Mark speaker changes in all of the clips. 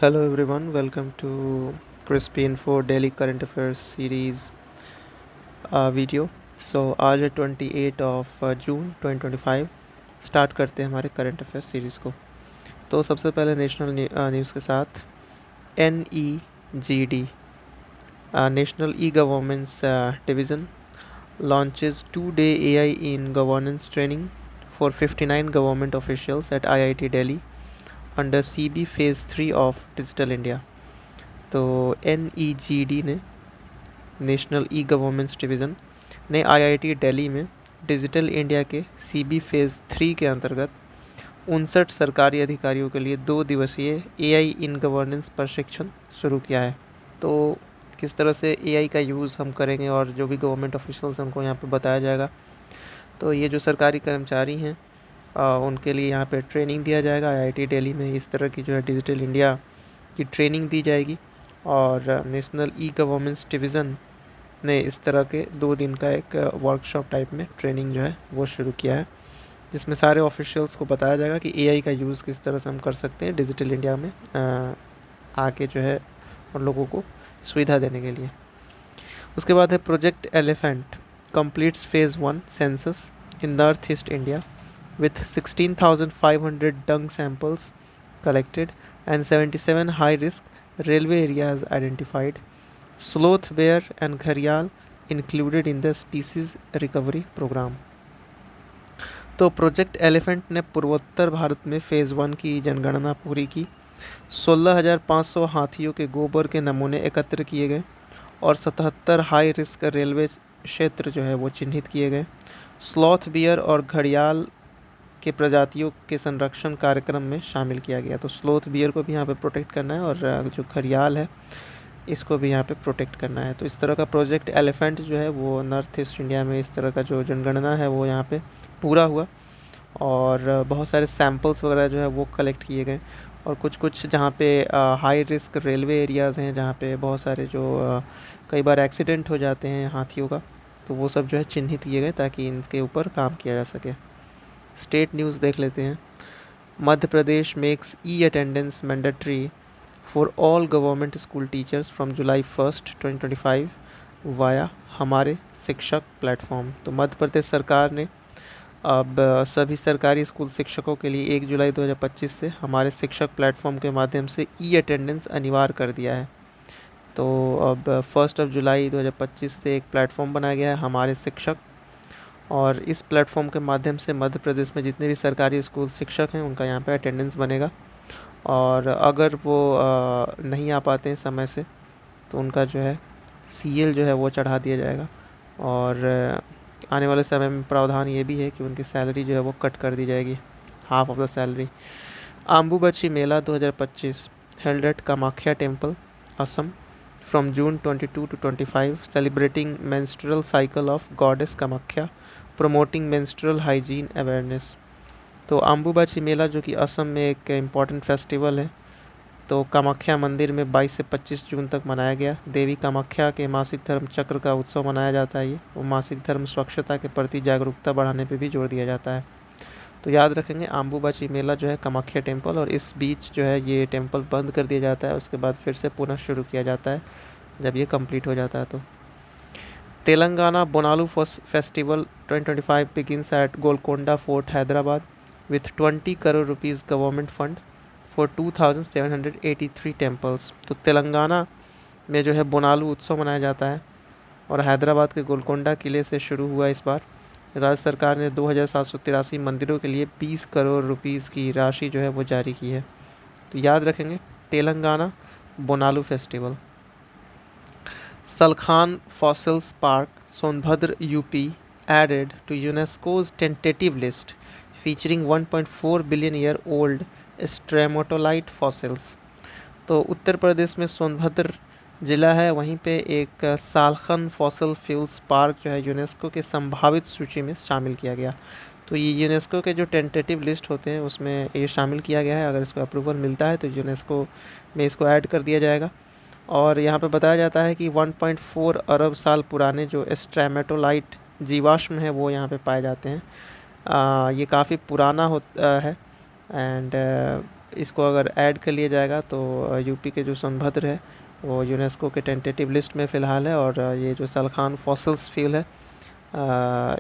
Speaker 1: Hello everyone, welcome to Crispy Info Daily Current Affairs Series video. आज है 28 of June 2025। Start करते हैं हमारे करंट अफेयर्स सीरीज़ को। तो सबसे पहले नेशनल न्यूज़ के साथ NEGD national e governance division launches 2-day AI in governance training for 59 government officials at IIT Delhi under CB Phase 3 of Digital India। तो NEGD ने नेशनल ई गवर्नेंस डिवीज़न ने IIT Delhi में digital India के CB phase 3 के अंतर्गत 59 सरकारी अधिकारियों के लिए 2 दिवसीय एआई इन गवर्नेंस प्रशिक्षण शुरू किया है। तो किस तरह से एआई का यूज़ हम करेंगे और जो भी गवर्नमेंट ऑफिशियल्स हैं उनको यहाँ पे बताया जाएगा। तो ये जो सरकारी कर्मचारी हैं उनके लिए यहाँ पे ट्रेनिंग दिया जाएगा। आईआईटी दिल्ली में इस तरह की जो है डिजिटल इंडिया की ट्रेनिंग दी जाएगी और नेशनल ई गवर्नेंस डिवीज़न ने इस तरह के 2 दिन का एक वर्कशॉप टाइप में ट्रेनिंग जो है वो शुरू किया है, जिसमें सारे ऑफिशियल्स को बताया जाएगा कि एआई का यूज़ किस तरह से हम कर सकते हैं डिजिटल इंडिया में आके जो है उन लोगों को सुविधा देने के लिए। उसके बाद है project elephant completes phase 1 census in northeast India with 16,500 dung samples collected and 77 high risk railway areas identified. Sloth, bear and घड़ियाल included in the species recovery program। तो प्रोजेक्ट एलिफेंट ने पूर्वोत्तर भारत में फ़ेज़ 1 की जनगणना पूरी की। 16,500 हाथियों के गोबर के नमूने एकत्र किए गए और 77 हाई रिस्क रेलवे क्षेत्र जो है वो चिन्हित किए गए। स्लॉथ बियर और घड़ियाल के प्रजातियों के संरक्षण कार्यक्रम में शामिल किया गया। तो स्लॉथ बियर को भी यहाँ पे प्रोटेक्ट करना है और जो घड़ियाल है इसको भी यहाँ पे प्रोटेक्ट करना है। तो इस तरह का प्रोजेक्ट एलिफेंट जो है वो नॉर्थ ईस्ट इंडिया में इस तरह का जो जनगणना है वो यहाँ पे पूरा हुआ और बहुत सारे सैंपल्स वगैरह जो है वो कलेक्ट किए गए और कुछ जहाँ पे हाई रिस्क रेलवे एरियाज़ हैं जहाँ पे बहुत सारे जो कई बार एक्सीडेंट हो जाते हैं हाथियों का, तो वो सब जो है चिन्हित किए गए ताकि इनके ऊपर काम किया जा सके। स्टेट न्यूज़ देख लेते हैं। Madhya Pradesh makes E attendance mandatory for all government school teachers from July 1st 2025 via Hamare Shikshak platform. तो मध्य प्रदेश सरकार ने अब सभी सरकारी स्कूल शिक्षकों के लिए 1 जुलाई 2025 से हमारे शिक्षक प्लेटफॉर्म के माध्यम से ई अटेंडेंस अनिवार्य कर दिया है। तो अब 1 जुलाई 2025 से एक प्लेटफॉर्म बनाया गया है हमारे शिक्षक, और इस प्लेटफॉर्म के माध्यम से मध्य प्रदेश में जितने भी सरकारी स्कूल शिक्षक हैं उनका यहाँ पे अटेंडेंस बनेगा और अगर वो नहीं आ पाते हैं समय से तो उनका जो है सीएल जो है वो चढ़ा दिया जाएगा और आने वाले समय में प्रावधान ये भी है कि उनकी सैलरी जो है वो कट कर दी जाएगी, half of the salary. Ambubachi Mela 2025 held at Kamakhya temple Assam from June 22 to 25, celebrating menstrual cycle of goddess Kamakhya, promoting menstrual hygiene awareness। तो अम्बुबाची मेला जो कि असम में एक इम्पॉर्टेंट फेस्टिवल है, तो कामाख्या मंदिर में 22 से 25 जून तक मनाया गया। देवी कामाख्या के मासिक धर्म चक्र का उत्सव मनाया जाता है। ये वो मासिक धर्म स्वच्छता के प्रति जागरूकता बढ़ाने पे भी जोर दिया जाता है। तो याद रखेंगे अम्बुबाची मेला जो है कामाख्या टेम्पल, और इस बीच जो है ये टेम्पल बंद कर दिया जाता है, उसके बाद फिर से पुनः शुरू किया जाता है जब ये कंप्लीट हो जाता है। तो Telangana Bonalu festival 2025 begins at Golconda fort Hyderabad with 20 crore rupees government fund for 2783 temples. तो तेलंगाना में जो है बोनालू उत्सव मनाया जाता है और हैदराबाद के गोलकोंडा किले से शुरू हुआ इस बार। राज्य सरकार ने 2783 मंदिरों के लिए 20 करोड़ रुपीस की राशि जो है वो जारी की है। तो याद रखेंगे Telangana Bonalu festival. Salkhan Fossils Park, Sonbhadra, UP, added to UNESCO's tentative list featuring 1.4 billion year old stromatolite fossils। तो उत्तर प्रदेश में सोनभद्र ज़िला है, वहीं पे एक सालखन फॉसल फ्यूल्स पार्क जो है यूनेस्को के संभावित सूची में शामिल किया गया। तो ये यूनेस्को के जो टेंटेटिव लिस्ट होते हैं उसमें ये शामिल किया गया है। अगर इसको अप्रूवल मिलता है तो यूनेस्को में इसको ऐड कर दिया जाएगा। और यहाँ पे बताया जाता है कि 1.4 अरब साल पुराने जो स्ट्रैमेटोलाइट जीवाश्म है वो यहाँ पे पाए जाते हैं। ये काफ़ी पुराना है एंड इसको अगर ऐड कर लिया जाएगा तो यूपी के जो सोनभद्र है वो यूनेस्को के टेंटेटिव लिस्ट में फ़िलहाल है। और ये जो सलखान फॉसिल्स फ्यूल है,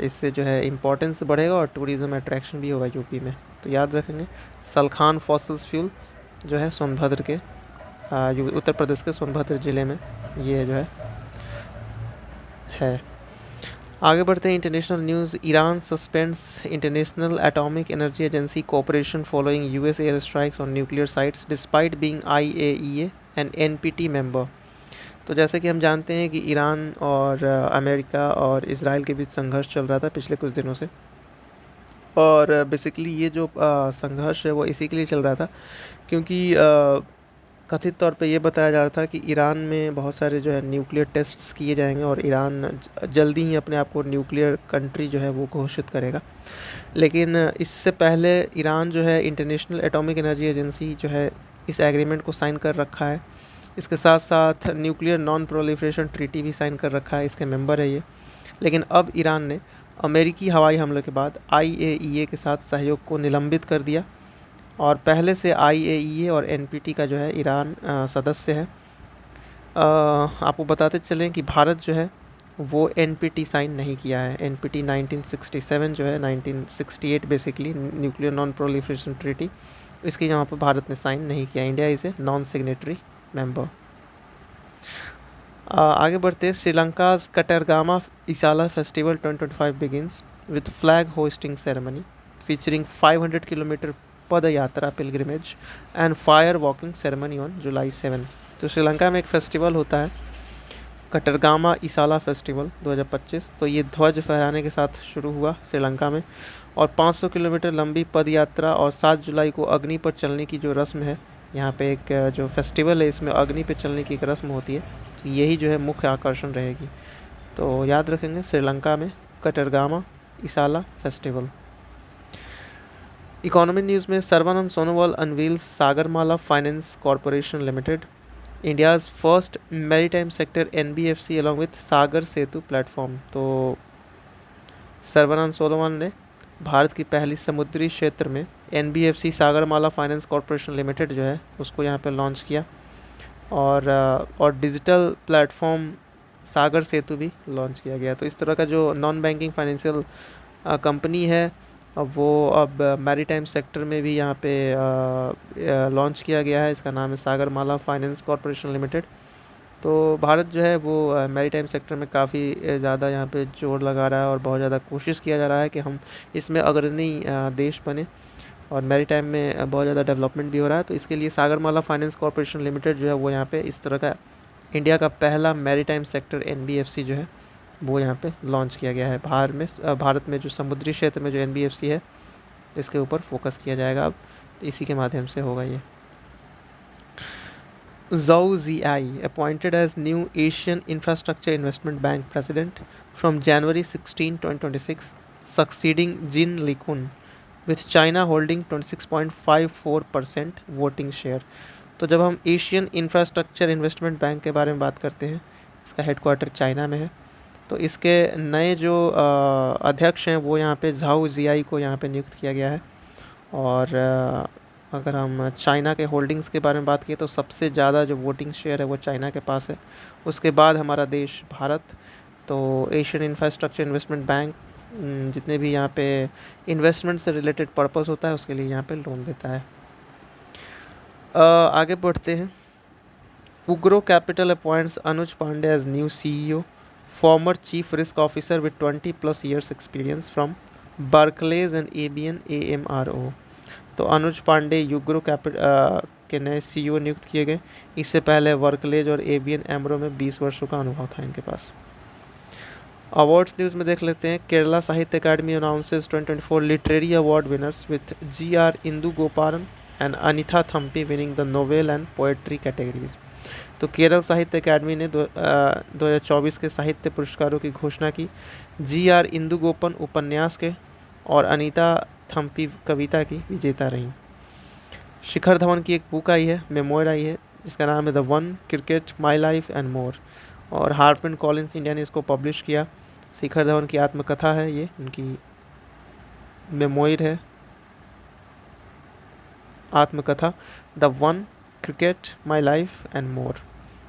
Speaker 1: इससे जो है इम्पोर्टेंस बढ़ेगा और टूरिज़्म अट्रैक्शन भी होगा यूपी में। तो याद रखेंगे, सलखान फॉसिल्स फ्यूल जो है सोनभद्र के उत्तर प्रदेश के सोनभद्र ज़िले में ये जो है। आगे बढ़ते हैं international news. Iran suspends international atomic energy agency cooperation following US air strikes on nuclear sites despite being IAEA and NPT member. तो जैसे कि हम जानते हैं कि ईरान और अमेरिका और इसराइल के बीच संघर्ष चल रहा था पिछले कुछ दिनों से। और बेसिकली ये जो संघर्ष है वो इसी के लिए चल रहा था क्योंकि कथित तौर पे ये बताया जा रहा था कि ईरान में बहुत सारे जो है न्यूक्लियर टेस्ट्स किए जाएंगे और ईरान जल्दी ही अपने आप को न्यूक्लियर कंट्री जो है वो घोषित करेगा। लेकिन इससे पहले ईरान जो है इंटरनेशनल एटॉमिक एनर्जी एजेंसी जो है इस एग्रीमेंट को साइन कर रखा है। इसके साथ साथ न्यूक्लियर नॉन प्रोलिफरेशन ट्रीटी भी साइन कर रखा है, इसके मेंबर है ये। लेकिन अब ईरान ने अमेरिकी हवाई हमले के बाद आईएईए के साथ सहयोग को निलंबित कर दिया और पहले से आईएईए और एनपीटी का जो है ईरान सदस्य है। आपको बताते चलें कि भारत जो है वो एनपीटी साइन नहीं किया है। एनपीटी 1967 जो है 1968 basically nuclear non proliferation treaty, इसके यहाँ पर भारत ने साइन नहीं किया। India is a non signatory member. आगे बढ़ते, Sri Lanka Kataragama Esala festival 2025 begins with flag hoisting ceremony featuring 500 kilometre pada yatra pilgrimage and fire walking ceremony on July 7। तो श्रीलंका में एक फेस्टिवल होता है कटरगामा इसाला फेस्टिवल 2025। तो ये ध्वज फहराने के साथ शुरू हुआ श्रीलंका में और 500 किलोमीटर लंबी पद यात्रा और 7 जुलाई को अग्नि पर चलने की जो रस्म है, यहाँ पे एक जो फेस्टिवल है इसमें अग्नि पर चलने की एक रस्म होती है। तो यही जो है मुख्य आकर्षण रहेगी। तो याद रखेंगे श्रीलंका में कटरगामा इसाला फेस्टिवल। इकोनॉमी न्यूज़ में Sarbananda Sonowal unveils Sagarmala finance corporation limited, India's first maritime sector NBFC along with Sagar Setu platform. तो सर्बानंद सोनोवाल ने भारत की पहली समुद्री क्षेत्र में NBFC Sagarmala finance corporation limited जो है उसको यहाँ पे लॉन्च किया और डिजिटल प्लेटफॉर्म सागर सेतु भी लॉन्च किया गया। तो इस तरह का जो नॉन बैंकिंग फाइनेंशियल कंपनी है वो अब मैरीटाइम सेक्टर में भी यहाँ पे लॉन्च किया गया है। इसका नाम है सागरमाला फाइनेंस कॉरपोरेशन लिमिटेड। तो भारत जो है वो मैरीटाइम सेक्टर में काफ़ी ज़्यादा यहाँ पे जोर लगा रहा है और बहुत ज़्यादा कोशिश किया जा रहा है कि हम इसमें अग्रणी देश बने और मैरीटाइम में बहुत ज़्यादा डेवलपमेंट भी हो रहा है। तो इसके लिए सागरमाला फाइनेंस कॉरपोरेशन लिमिटेड जो है वो यहाँ पे इस तरह का इंडिया का पहला मैरीटाइम सेक्टर एनबीएफसी जो है वो यहाँ पे लॉन्च किया गया है। भारत में जो समुद्री क्षेत्र में जो एनबीएफसी है इसके ऊपर फोकस किया जाएगा अब, तो इसी के माध्यम से होगा ये। Zhou Ziyi appointed as new Asian Infrastructure Investment Bank president from January 16, 2026, succeeding Jin Likun, with China holding 26.54% voting share. तो जब हम एशियन इंफ्रास्ट्रक्चर इन्वेस्टमेंट बैंक के बारे में बात करते हैं, इसका हेडक्वार्टर चाइना में है। तो इसके नए जो अध्यक्ष हैं वो यहाँ पे झाओ जियाई को यहाँ पे नियुक्त किया गया है। और अगर हम चाइना के होल्डिंग्स के बारे में बात करें तो सबसे ज़्यादा जो वोटिंग शेयर है वो चाइना के पास है, उसके बाद हमारा देश भारत। तो एशियन इंफ्रास्ट्रक्चर इन्वेस्टमेंट बैंक जितने भी यहाँ पे इन्वेस्टमेंट से रिलेटेड पर्पस होता है उसके लिए यहाँ पे लोन देता है। आगे बढ़ते हैं। Ugro capital appoints Anuj Pandey as new CEO, former chief risk officer with 20+ years experience from Barclays and ABN AMRO. तो अनुज पांडे यूग्रो के नए सीईओ नियुक्त किए गए। इससे पहले वर्कलेज और एबीएन एमरो में 20 वर्षों का अनुभव था इनके पास। अवार्ड्स न्यूज़ में देख लेते हैं। Kerala Sahitya Akademi announces 2024 literary award winners with GR Indu Gopalan and Anitha Thampi winning the novel and poetry categories. तो केरल साहित्य अकादमी ने 2024 के साहित्य पुरस्कारों की घोषणा की। जीआर इंदु गोपन उपन्यास के और अनीता थम्पी कविता की विजेता रहीं। शिखर धवन की एक बुक आई है, मेमोयर आई है, जिसका नाम है the one cricket my life and more, और हार्पन कॉलिंस इंडिया ने इसको पब्लिश किया। शिखर धवन की आत्मकथा है, ये उनकी मेमोयर है। आत्मकथा the one, cricket, my life and more,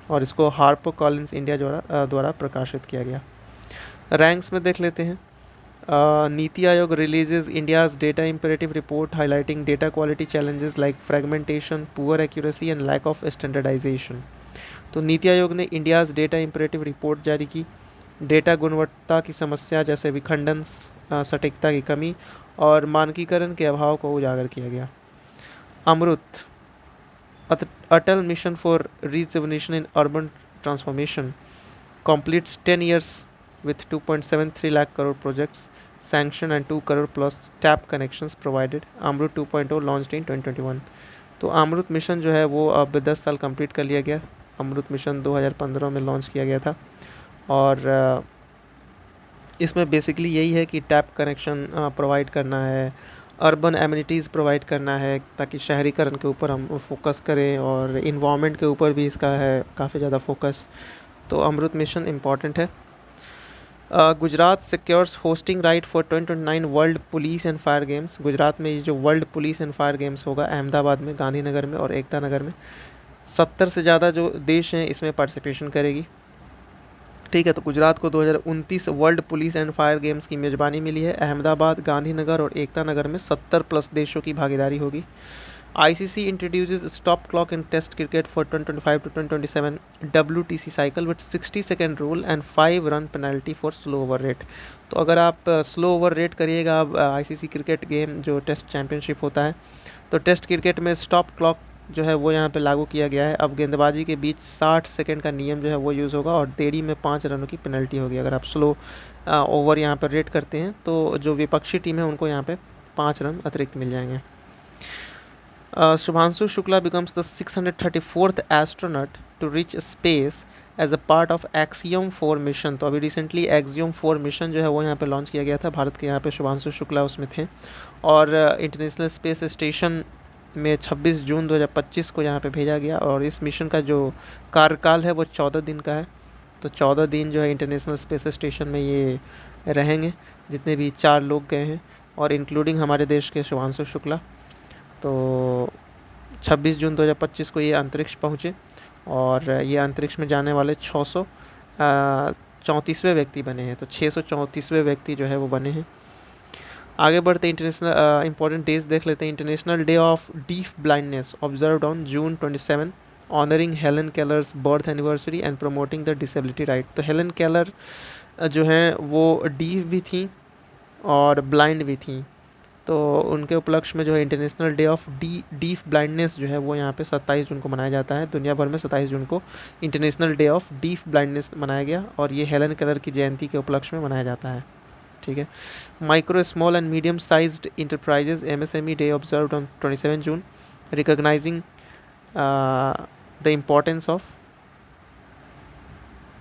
Speaker 1: और इसको हार्पर कॉलिंस इंडिया द्वारा प्रकाशित किया गया। रैंक्स में देख लेते हैं। NITI Aayog releases India's data imperative report highlighting data quality challenges like fragmentation, poor accuracy and lack of standardisation. तो नीति आयोग ने इंडियाज डेटा इम्पेरेटिव रिपोर्ट जारी की। डेटा गुणवत्ता की समस्या जैसे विखंडन, सटीकता की कमी और मानकीकरण के अभाव को उजागर किया गया। Amrut, Atal mission for rejuvenation in urban transformation completes 10 years with 2.73 lakh crore projects sanctioned and 2 crore plus tap connections provided. Amrut 2.0 launched in 2021। तो अमृत मिशन जो है वो अब 10 साल कंप्लीट कर लिया गया। अमृत मिशन 2015 में लॉन्च किया गया था और इसमें बेसिकली यही है कि टैप कनेक्शन प्रोवाइड करना है, अर्बन एमिनिटीज़ प्रोवाइड करना है ताकि शहरीकरण के ऊपर हम फोकस करें, और इन्वामेंट के ऊपर भी इसका है काफ़ी ज़्यादा फोकस। तो अमृत मिशन इम्पॉर्टेंट है। Gujarat secures hosting right for 2029 world police and fire games. Gujarat में ये जो world police and fire games होगा अहमदाबाद में, गांधीनगर में और एकता नगर में, 70 से ज़्यादा जो देश हैं इसमें पार्टिसिपेशन करेगी। ठीक है, तो गुजरात को 2029 world police and fire games की मेज़बानी मिली है। अहमदाबाद, गांधीनगर और एकता नगर में 70 प्लस देशों की भागीदारी होगी। ICC introduces stop clock in Test cricket for 2025 to 2027 WTC cycle with 60-second rule and 5 run penalty for slow over rate। तो अगर आप स्लो ओवर रेट करिएगा, अब ICC क्रिकेट गेम जो टेस्ट चैंपियनशिप होता है, तो टेस्ट क्रिकेट में स्टॉप क्लॉक जो है वो यहाँ पे लागू किया गया है। अब गेंदबाजी के बीच 60 सेकंड का नियम जो है वो यूज़ होगा और देरी में 5 रनों की पेनल्टी होगी अगर आप स्लो ओवर यहाँ पर रेट करते हैं। तो जो विपक्षी टीम है उनको यहाँ पे 5 रन अतिरिक्त मिल जाएंगे। Shubhanshu Shukla becomes the 634th astronaut to reach space as a part of Axiom 4 mission. तो अभी रिसेंटली Axiom 4 मिशन जो है वो यहाँ पे लॉन्च किया गया था। भारत के यहाँ पे शुभांशु शुक्ला उसमें थे और इंटरनेशनल स्पेस स्टेशन में 26 जून 2025 को यहाँ पे भेजा गया। और इस मिशन का जो कार्यकाल है वो 14 दिन का है। तो 14 दिन जो है इंटरनेशनल स्पेस स्टेशन में ये रहेंगे, जितने भी 4 लोग गए हैं और इंक्लूडिंग हमारे देश के शुभांशु शुक्ला। तो 26 जून 2025 को ये अंतरिक्ष पहुँचे और ये अंतरिक्ष में जाने वाले 634वें व्यक्ति बने हैं। तो 634वें व्यक्ति जो है वो बने हैं। आगे बढ़ते इंटरनेशनल इंपॉर्टेंट डेज देख लेते हैं। International day of deaf blindness observed on June 27, honouring Helen Keller's birth anniversary and promoting the disability right. तो हेलन केलर जो हैं वो डीफ भी थी और ब्लाइंड भी थी, तो उनके उपलक्ष्य में जो है international day of deaf blindness जो है वो यहाँ पे 27 जून को मनाया जाता है। दुनिया भर में 27 जून को international day of deaf blindness मनाया गया और ये हेलन केलर की जयंती के उपलक्ष्य में मनाया जाता है। ठीक है। Micro small and medium sized enterprises MSME day observed on 27 June recognising the importance of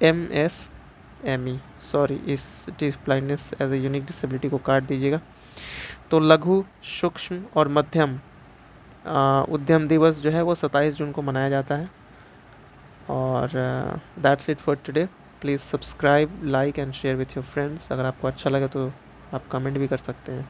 Speaker 1: MSME। Sorry, इस deaf blindness as a unique disability को काट दीजिएगा। तो लघु, सूक्ष्म और मध्यम उद्यम दिवस जो है वो 27 जून को मनाया जाता है। और that's it for today. Please subscribe, like and share with your friends. अगर आपको अच्छा लगे तो आप कमेंट भी कर सकते हैं।